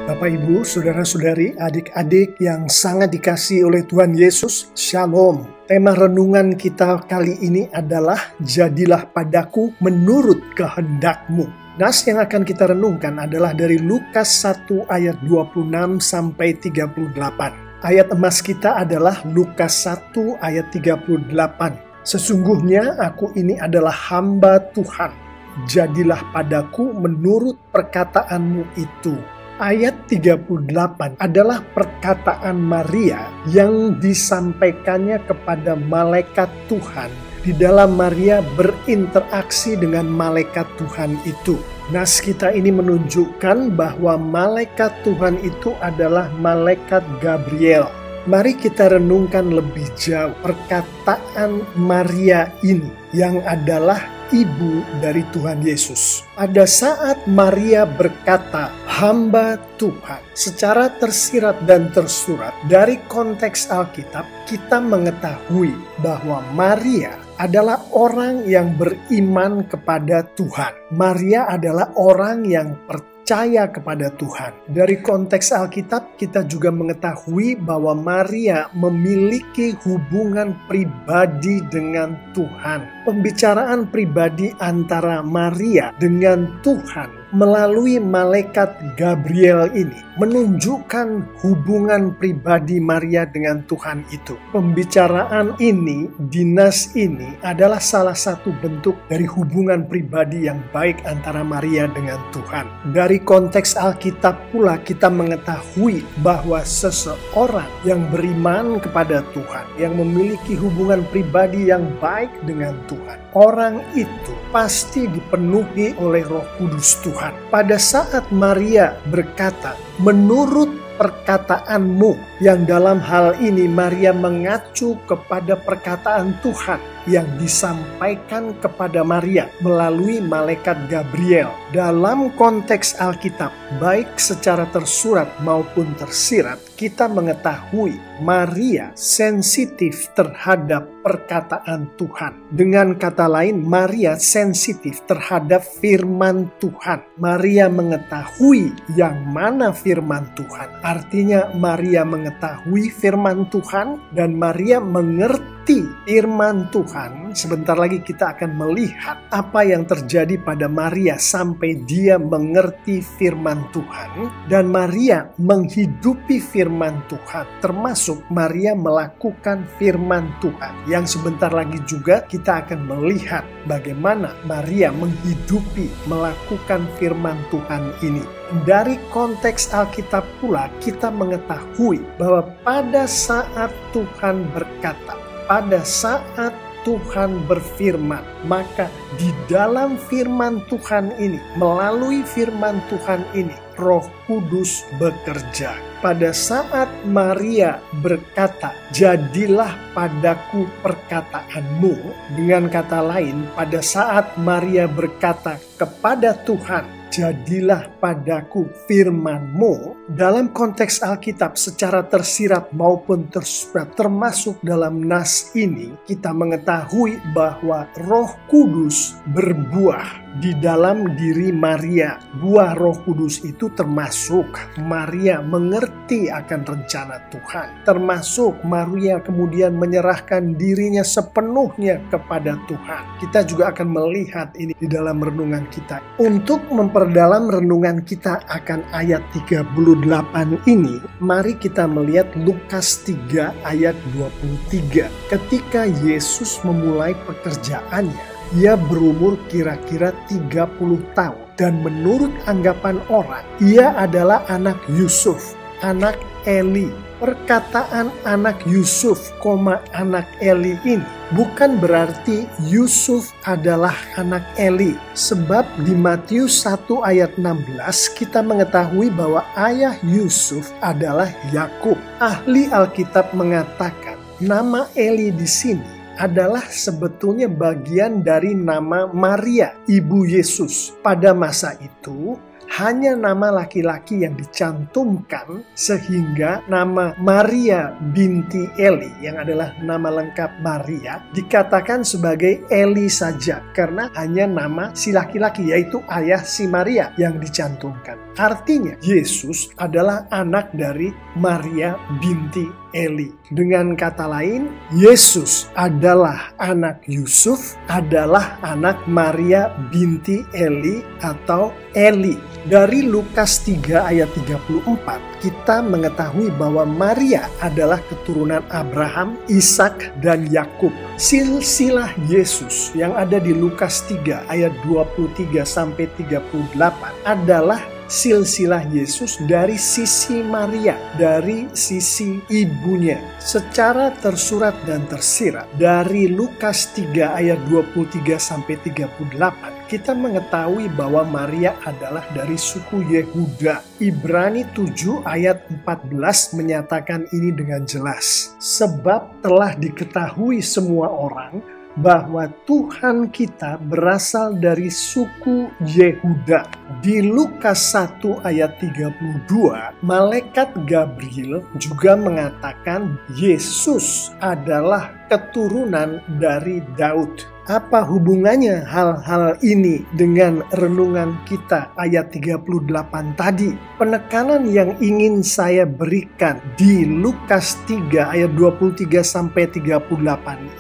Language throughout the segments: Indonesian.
Bapak, Ibu, Saudara-saudari, adik-adik yang sangat dikasihi oleh Tuhan Yesus, Shalom. Tema renungan kita kali ini adalah Jadilah padaku menurut kehendak-Mu. Nas yang akan kita renungkan adalah dari Lukas 1 ayat 26 sampai 38. Ayat emas kita adalah Lukas 1 ayat 38. Sesungguhnya aku ini adalah hamba Tuhan. Jadilah padaku menurut perkataanmu itu. Ayat 38 adalah perkataan Maria yang disampaikannya kepada malaikat Tuhan. Di dalam Maria berinteraksi dengan malaikat Tuhan itu. Nas kita ini menunjukkan bahwa malaikat Tuhan itu adalah malaikat Gabriel. Mari kita renungkan lebih jauh perkataan Maria ini yang adalah ibu dari Tuhan Yesus. Pada saat Maria berkata, hamba Tuhan, secara tersirat dan tersurat dari konteks Alkitab, kita mengetahui bahwa Maria adalah orang yang beriman kepada Tuhan. Maria adalah orang yang percaya kepada Tuhan. Dari konteks Alkitab, kita juga mengetahui bahwa Maria memiliki hubungan pribadi dengan Tuhan. Pembicaraan pribadi antara Maria dengan Tuhan melalui malaikat Gabriel ini menunjukkan hubungan pribadi Maria dengan Tuhan itu. Pembicaraan ini, dinas ini adalah salah satu bentuk dari hubungan pribadi yang baik antara Maria dengan Tuhan. Dari konteks Alkitab pula kita mengetahui bahwa seseorang yang beriman kepada Tuhan, yang memiliki hubungan pribadi yang baik dengan Tuhan, orang itu pasti dipenuhi oleh Roh Kudus Tuhan. Pada saat Maria berkata, menurut perkataanmu, yang dalam hal ini Maria mengacu kepada perkataan Tuhan yang disampaikan kepada Maria melalui malaikat Gabriel. Dalam konteks Alkitab, baik secara tersurat maupun tersirat, kita mengetahui Maria sensitif terhadap perkataan Tuhan. Dengan kata lain, Maria sensitif terhadap firman Tuhan. Maria mengetahui yang mana firman Tuhan. Artinya Maria mengetahui firman Tuhan dan Maria mengerti firman Tuhan. Sebentar lagi kita akan melihat apa yang terjadi pada Maria sampai dia mengerti firman Tuhan dan Maria menghidupi firman Tuhan, termasuk Maria melakukan firman Tuhan, yang sebentar lagi juga kita akan melihat bagaimana Maria menghidupi, melakukan firman Tuhan ini. Dari konteks Alkitab pula kita mengetahui bahwa pada saat Tuhan berkata, pada saat Tuhan berfirman, maka di dalam firman Tuhan ini, melalui firman Tuhan ini, Roh Kudus bekerja. Pada saat Maria berkata, jadilah padaku perkataanmu. Dengan kata lain, pada saat Maria berkata kepada Tuhan, jadilah padaku firman-Mu, dalam konteks Alkitab secara tersirat maupun tersurat, termasuk dalam nas ini, kita mengetahui bahwa Roh Kudus berbuah di dalam diri Maria. Buah Roh Kudus itu termasuk Maria mengerti akan rencana Tuhan, termasuk Maria kemudian menyerahkan dirinya sepenuhnya kepada Tuhan. Kita juga akan melihat ini di dalam renungan kita. Untuk memperdalam renungan kita akan ayat 38 ini, mari kita melihat Lukas 3 ayat 23. Ketika Yesus memulai pekerjaannya, ia berumur kira-kira 30 tahun. Dan menurut anggapan orang, ia adalah anak Yusuf, anak Eli. Perkataan anak Yusuf, anak Eli ini bukan berarti Yusuf adalah anak Eli. Sebab di Matius 1 ayat 16 kita mengetahui bahwa ayah Yusuf adalah Yakub. Ahli Alkitab mengatakan nama Eli di sini adalah sebetulnya bagian dari nama Maria, ibu Yesus. Pada masa itu, hanya nama laki-laki yang dicantumkan, sehingga nama Maria binti Eli, yang adalah nama lengkap Maria, dikatakan sebagai Eli saja, karena hanya nama si laki-laki, yaitu ayah si Maria yang dicantumkan. Artinya, Yesus adalah anak dari Maria binti Eli. Dengan kata lain, Yesus adalah anak Yusuf, adalah anak Maria binti Eli atau Eli. Dari Lukas 3 ayat 34, kita mengetahui bahwa Maria adalah keturunan Abraham, Ishak, dan Yakub. Silsilah Yesus yang ada di Lukas 3 ayat 23-38 adalah silsilah Yesus dari sisi Maria, dari sisi ibunya. Secara tersurat dan tersirat dari Lukas 3 ayat 23-38, kita mengetahui bahwa Maria adalah dari suku Yehuda. Ibrani 7 ayat 14 menyatakan ini dengan jelas. Sebab telah diketahui semua orang bahwa Tuhan kita berasal dari suku Yehuda. Di Lukas 1 ayat 32, malaikat Gabriel juga mengatakan Yesus adalah keturunan dari Daud. Apa hubungannya hal-hal ini dengan renungan kita ayat 38 tadi? Penekanan yang ingin saya berikan di Lukas 3 ayat 23-38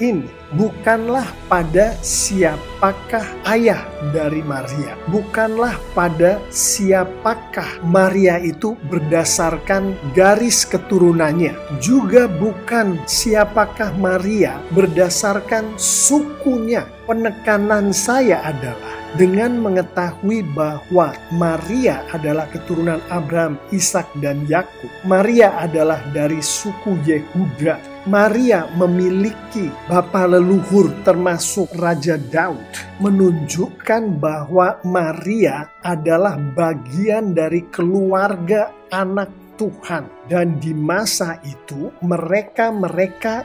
ini bukanlah pada siapakah ayah dari Maria, bukanlah pada siapakah Maria itu berdasarkan garis keturunannya, juga bukan siapakah Maria berdasarkan sukunya. Penekanan saya adalah dengan mengetahui bahwa Maria adalah keturunan Abraham, Ishak, dan Yakub. Maria adalah dari suku Yehuda. Maria memiliki bapa leluhur termasuk Raja Daud, menunjukkan bahwa Maria adalah bagian dari keluarga anak Tuhan. Dan di masa itu mereka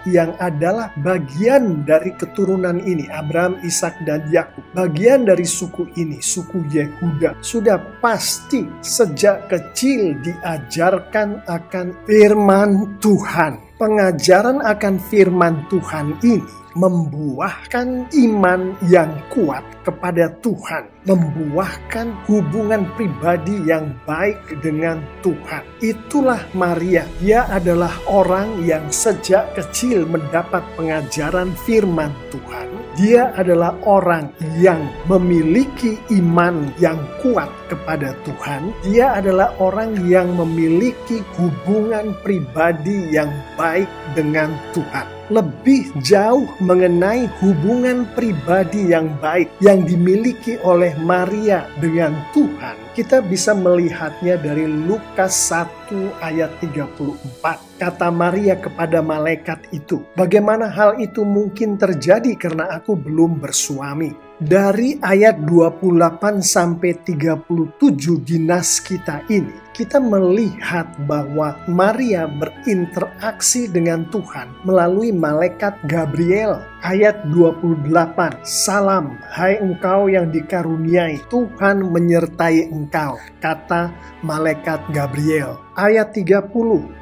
yang adalah bagian dari keturunan ini, Abraham, Ishak, dan Yakub, bagian dari suku ini, suku Yehuda, sudah pasti sejak kecil diajarkan akan firman Tuhan. Pengajaran akan firman Tuhan ini membuahkan iman yang kuat kepada Tuhan, membuahkan hubungan pribadi yang baik dengan Tuhan. Itulah Maria. Dia adalah orang yang sejak kecil mendapat pengajaran firman Tuhan. Dia adalah orang yang memiliki iman yang kuat kepada Tuhan. Dia adalah orang yang memiliki hubungan pribadi yang baik dengan Tuhan. Lebih jauh mengenai hubungan pribadi yang baik yang dimiliki oleh Maria dengan Tuhan, kita bisa melihatnya dari Lukas 1 ayat 34. Kata Maria kepada malaikat itu, bagaimana hal itu mungkin terjadi karena aku belum bersuami? Dari ayat 28-37 di nas kita ini, kita melihat bahwa Maria berinteraksi dengan Tuhan melalui malaikat Gabriel. Ayat 28, salam, hai engkau yang dikaruniai, Tuhan menyertai engkau, kata malaikat Gabriel. Ayat 30,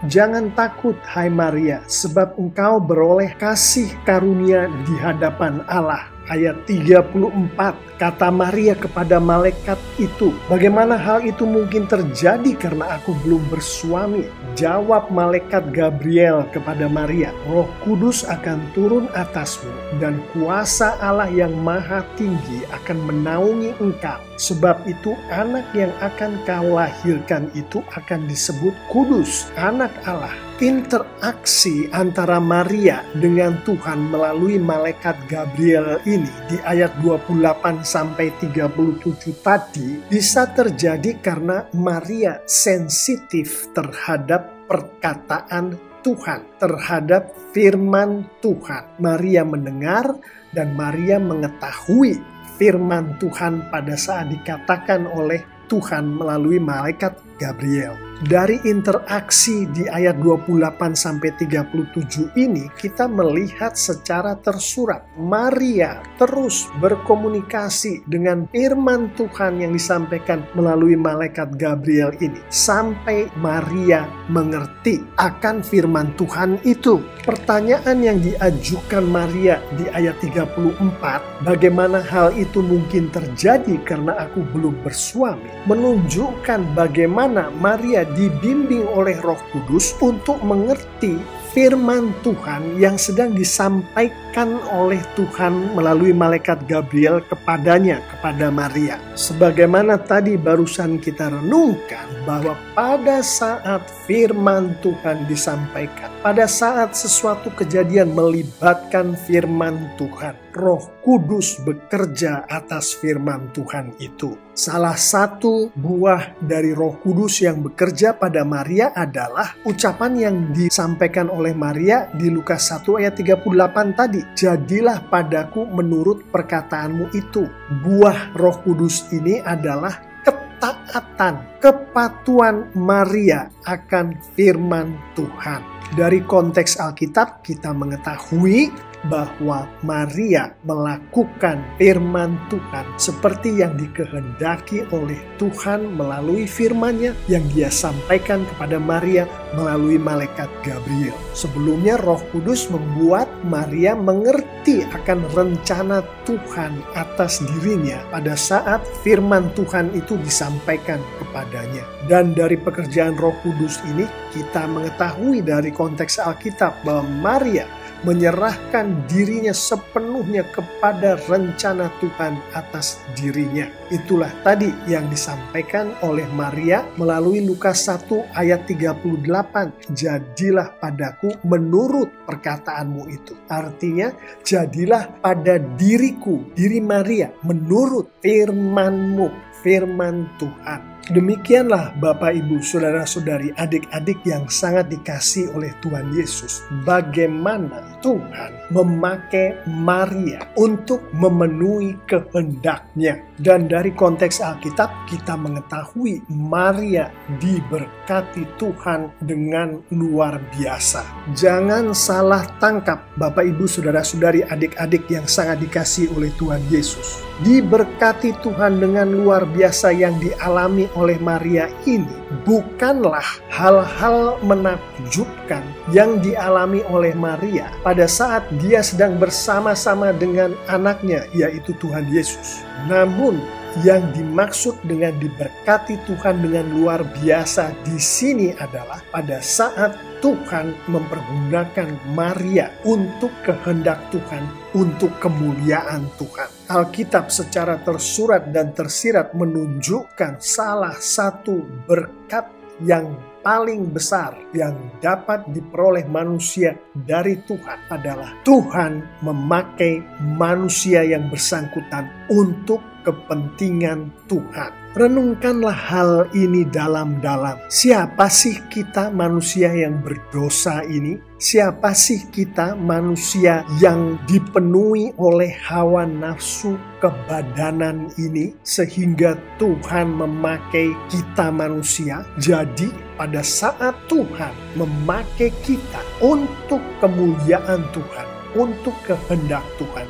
jangan takut hai Maria, sebab engkau beroleh kasih karunia di hadapan Allah. Ayat 34, kata Maria kepada malaikat itu, bagaimana hal itu mungkin terjadi karena aku belum bersuami? Jawab malaikat Gabriel kepada Maria, Roh Kudus akan turun atasmu dan kuasa Allah yang maha tinggi akan menaungi engkau. Sebab itu anak yang akan kau lahirkan itu akan disebut kudus, anak Allah. Interaksi antara Maria dengan Tuhan melalui malaikat Gabriel ini di ayat 28-37 tadi bisa terjadi karena Maria sensitif terhadap perkataan Tuhan, terhadap firman Tuhan. Maria mendengar dan Maria mengetahui firman Tuhan pada saat dikatakan oleh Tuhan melalui malaikat Gabriel. Dari interaksi di ayat 28-37 ini, kita melihat secara tersurat Maria terus berkomunikasi dengan firman Tuhan yang disampaikan melalui malaikat Gabriel ini sampai Maria mengerti akan firman Tuhan itu. Pertanyaan yang diajukan Maria di ayat 34, bagaimana hal itu mungkin terjadi karena aku belum bersuami, menunjukkan bagaimana Maria dibimbing oleh Roh Kudus untuk mengerti firman Tuhan yang sedang disampaikan oleh Tuhan melalui malaikat Gabriel kepadanya, kepada Maria. Sebagaimana tadi barusan kita renungkan bahwa pada saat firman Tuhan disampaikan, pada saat sesuatu kejadian melibatkan firman Tuhan, Roh Kudus bekerja atas firman Tuhan itu. Salah satu buah dari Roh Kudus yang bekerja pada Maria adalah ucapan yang disampaikan oleh Maria di Lukas 1 ayat 38 tadi. Jadilah padaku menurut perkataanmu itu. Buah Roh Kudus ini adalah ketaatan, kepatuhan Maria akan firman Tuhan. Dari konteks Alkitab kita mengetahui bahwa Maria melakukan firman Tuhan seperti yang dikehendaki oleh Tuhan melalui firman-Nya yang Dia sampaikan kepada Maria melalui malaikat Gabriel. Sebelumnya Roh Kudus membuat Maria mengerti akan rencana Tuhan atas dirinya pada saat firman Tuhan itu disampaikan kepadanya. Dan dari pekerjaan Roh Kudus ini kita mengetahui dari konteks Alkitab bahwa Maria menyerahkan dirinya sepenuhnya kepada rencana Tuhan atas dirinya. Itulah tadi yang disampaikan oleh Maria melalui Lukas 1 ayat 38. Jadilah padaku menurut perkataanmu itu. Artinya, jadilah pada diriku, diri Maria, menurut firman-Mu, firman Tuhan. Demikianlah Bapak, Ibu, Saudara-saudari, adik-adik yang sangat dikasihi oleh Tuhan Yesus. Bagaimana Tuhan memakai Maria untuk memenuhi kehendak-Nya. Dan dari konteks Alkitab kita mengetahui Maria diberkati Tuhan dengan luar biasa. Jangan salah tangkap Bapak, Ibu, Saudara-saudari, adik-adik yang sangat dikasihi oleh Tuhan Yesus. Diberkati Tuhan dengan luar biasa yang dialami oleh Maria ini bukanlah hal-hal menakjubkan yang dialami oleh Maria pada saat dia sedang bersama-sama dengan anaknya, yaitu Tuhan Yesus. Namun yang dimaksud dengan diberkati Tuhan dengan luar biasa di sini adalah pada saat Tuhan mempergunakan Maria untuk kehendak Tuhan, untuk kemuliaan Tuhan. Alkitab secara tersurat dan tersirat menunjukkan salah satu berkat yang paling besar yang dapat diperoleh manusia dari Tuhan adalah Tuhan memakai manusia yang bersangkutan untuk kepentingan Tuhan. Renungkanlah hal ini dalam-dalam. Siapa sih kita manusia yang berdosa ini? Siapa sih kita manusia yang dipenuhi oleh hawa nafsu kebadanan ini sehingga Tuhan memakai kita manusia? Jadi pada saat Tuhan memakai kita untuk kemuliaan Tuhan, untuk kehendak Tuhan,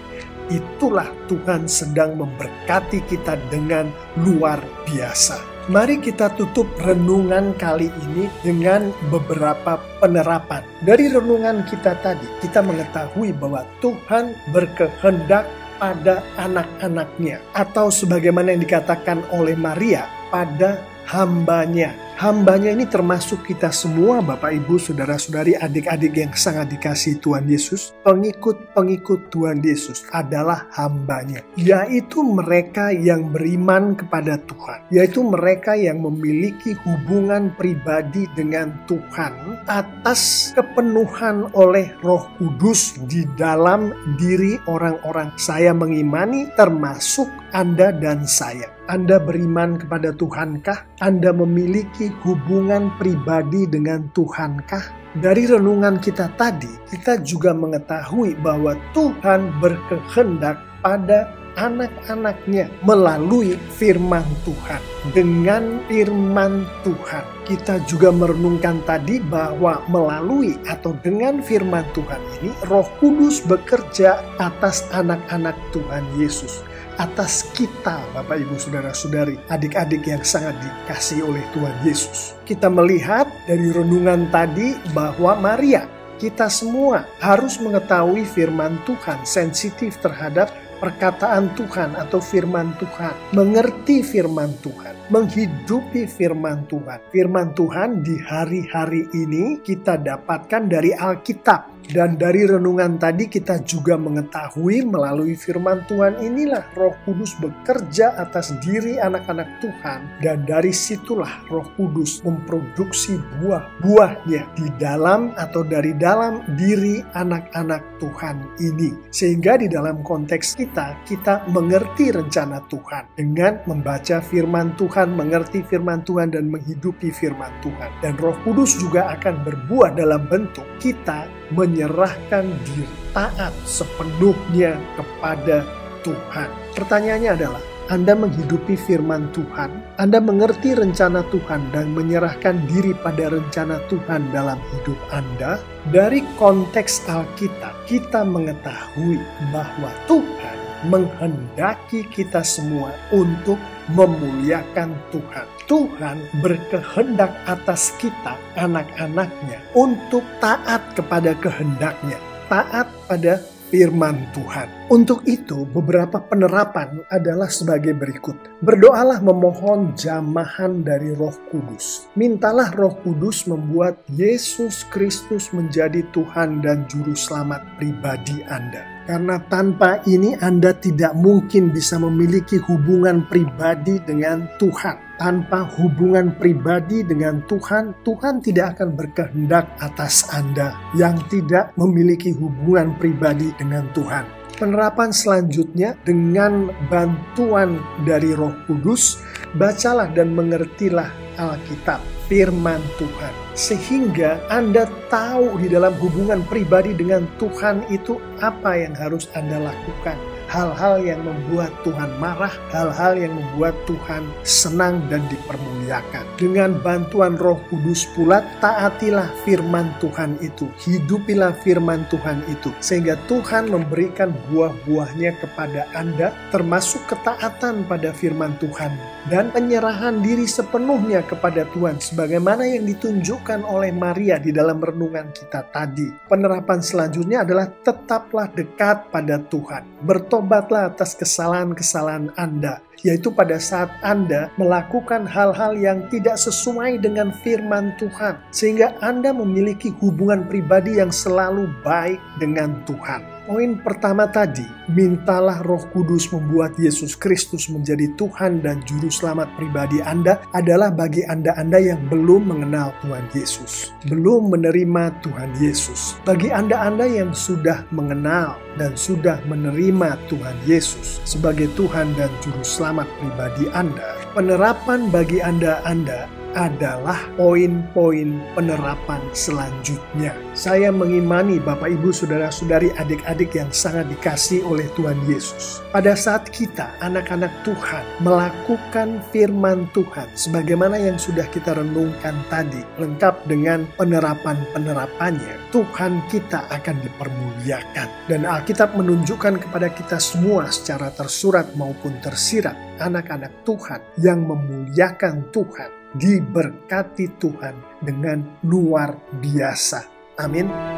itulah Tuhan sedang memberkati kita dengan luar biasa. Mari kita tutup renungan kali ini dengan beberapa penerapan. Dari renungan kita tadi, kita mengetahui bahwa Tuhan berkehendak pada anak-anaknya. Atau sebagaimana yang dikatakan oleh Maria, pada hambanya. Hambanya ini termasuk kita semua, Bapak, Ibu, Saudara-saudari, adik-adik yang sangat dikasihi Tuhan Yesus. Pengikut-pengikut Tuhan Yesus adalah hambanya, yaitu mereka yang beriman kepada Tuhan, yaitu mereka yang memiliki hubungan pribadi dengan Tuhan atas kepenuhan oleh Roh Kudus di dalam diri orang-orang. Saya mengimani termasuk Anda dan saya. Anda beriman kepada Tuhankah? Anda memiliki hubungan pribadi dengan Tuhankah? Dari renungan kita tadi, kita juga mengetahui bahwa Tuhan berkehendak pada anak-anaknya melalui firman Tuhan. Dengan firman Tuhan, kita juga merenungkan tadi bahwa melalui atau dengan firman Tuhan ini, Roh Kudus bekerja atas anak-anak Tuhan Yesus. Atas kita, Bapak, Ibu, Saudara-saudari, adik-adik yang sangat dikasihi oleh Tuhan Yesus. Kita melihat dari renungan tadi bahwa Maria, kita semua harus mengetahui firman Tuhan, sensitif terhadap perkataan Tuhan atau firman Tuhan, mengerti firman Tuhan, menghidupi firman Tuhan. Firman Tuhan di hari-hari ini kita dapatkan dari Alkitab. Dan dari renungan tadi kita juga mengetahui melalui firman Tuhan inilah Roh Kudus bekerja atas diri anak-anak Tuhan. Dan dari situlah Roh Kudus memproduksi buah-buahnya di dalam atau dari dalam diri anak-anak Tuhan ini. Sehingga di dalam konteks kita mengerti rencana Tuhan dengan membaca firman Tuhan, mengerti firman Tuhan dan menghidupi firman Tuhan. Dan Roh Kudus juga akan berbuah dalam bentuk kita menyerahkan diri, taat sepenuhnya kepada Tuhan. Pertanyaannya adalah, Anda menghidupi firman Tuhan, Anda mengerti rencana Tuhan dan menyerahkan diri pada rencana Tuhan dalam hidup Anda? Dari konteks Alkitab, kita mengetahui bahwa Tuhan menghendaki kita semua untuk memuliakan Tuhan. Tuhan berkehendak atas kita, anak-anaknya, untuk taat kepada kehendaknya, taat pada firman Tuhan. Untuk itu, beberapa penerapan adalah sebagai berikut. Berdoalah memohon jamahan dari Roh Kudus. Mintalah Roh Kudus membuat Yesus Kristus menjadi Tuhan dan Juru Selamat pribadi Anda. Karena tanpa ini Anda tidak mungkin bisa memiliki hubungan pribadi dengan Tuhan. Tanpa hubungan pribadi dengan Tuhan, Tuhan tidak akan berkehendak atas Anda yang tidak memiliki hubungan pribadi dengan Tuhan. Penerapan selanjutnya dengan bantuan dari Roh Kudus, bacalah dan mengertilah Alkitab, firman Tuhan. Sehingga Anda tahu di dalam hubungan pribadi dengan Tuhan itu apa yang harus Anda lakukan. Hal-hal yang membuat Tuhan marah, hal-hal yang membuat Tuhan senang dan dipermuliakan. Dengan bantuan Roh Kudus pula, taatilah firman Tuhan itu, hidupilah firman Tuhan itu, sehingga Tuhan memberikan buah-buahnya kepada Anda, termasuk ketaatan pada firman Tuhan, dan penyerahan diri sepenuhnya kepada Tuhan, sebagaimana yang ditunjukkan oleh Maria di dalam renungan kita tadi. Penerapan selanjutnya adalah tetaplah dekat pada Tuhan. Bertobatlah atas kesalahan-kesalahan Anda, yaitu pada saat Anda melakukan hal-hal yang tidak sesuai dengan firman Tuhan, sehingga Anda memiliki hubungan pribadi yang selalu baik dengan Tuhan. Poin pertama tadi, mintalah Roh Kudus membuat Yesus Kristus menjadi Tuhan dan Juru Selamat pribadi Anda adalah bagi Anda-Anda yang belum mengenal Tuhan Yesus, belum menerima Tuhan Yesus. Bagi Anda-Anda yang sudah mengenal dan sudah menerima Tuhan Yesus sebagai Tuhan dan Juru Selamat pribadi Anda, penerapan bagi Anda-Anda adalah poin-poin penerapan selanjutnya. Saya mengimani Bapak, Ibu, Saudara-saudari, adik-adik yang sangat dikasihi oleh Tuhan Yesus. Pada saat kita, anak-anak Tuhan, melakukan firman Tuhan, sebagaimana yang sudah kita renungkan tadi, lengkap dengan penerapan-penerapannya, Tuhan kita akan dipermuliakan. Dan Alkitab menunjukkan kepada kita semua secara tersurat maupun tersirat, anak-anak Tuhan yang memuliakan Tuhan, diberkati Tuhan dengan luar biasa. Amin.